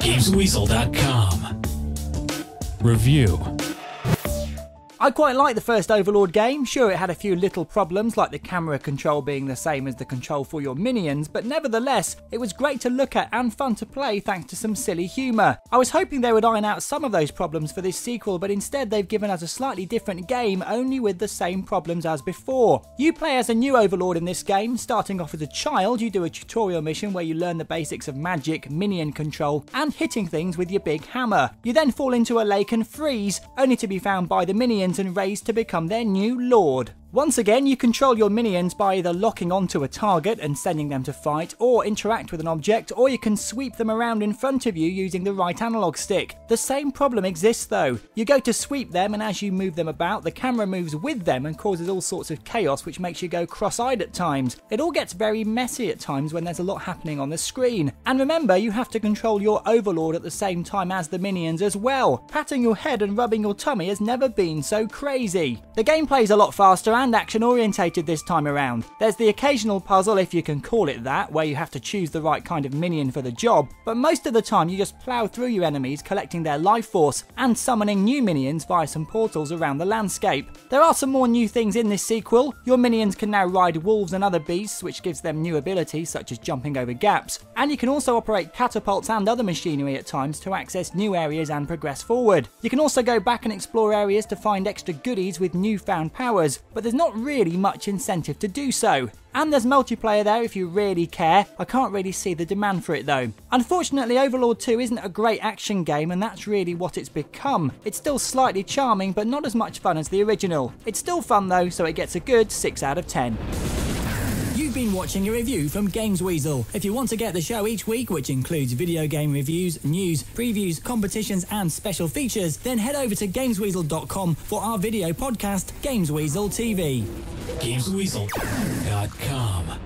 GamesWeasel.com. Review. I quite like the first Overlord game. Sure, it had a few little problems, like the camera control being the same as the control for your minions, but nevertheless, it was great to look at and fun to play thanks to some silly humour. I was hoping they would iron out some of those problems for this sequel, but instead they've given us a slightly different game, only with the same problems as before. You play as a new Overlord in this game. Starting off as a child, you do a tutorial mission where you learn the basics of magic, minion control, and hitting things with your big hammer. You then fall into a lake and freeze, only to be found by the minions and raised to become their new lord. Once again, you control your minions by either locking onto a target and sending them to fight, or interact with an object, or you can sweep them around in front of you using the right analog stick. The same problem exists though. You go to sweep them, and as you move them about, the camera moves with them and causes all sorts of chaos, which makes you go cross-eyed at times. It all gets very messy at times when there's a lot happening on the screen. And remember, you have to control your Overlord at the same time as the minions as well. Patting your head and rubbing your tummy has never been so crazy. The gameplay's a lot faster and action orientated this time around. There's the occasional puzzle, if you can call it that, where you have to choose the right kind of minion for the job, but most of the time you just plough through your enemies, collecting their life force and summoning new minions via some portals around the landscape. There are some more new things in this sequel. Your minions can now ride wolves and other beasts, which gives them new abilities such as jumping over gaps, and you can also operate catapults and other machinery at times to access new areas and progress forward. You can also go back and explore areas to find extra goodies with newfound powers, but there's not really much incentive to do so. And there's multiplayer there if you really care. I can't really see the demand for it though. Unfortunately, Overlord 2 isn't a great action game, and that's really what it's become. It's still slightly charming, but not as much fun as the original. It's still fun though, so it gets a good 6 out of 10. You've been watching a review from Games Weasel. If you want to get the show each week, which includes video game reviews, news, previews, competitions and special features, then head over to GamesWeasel.com for our video podcast, Games Weasel TV. GamesWeasel.com.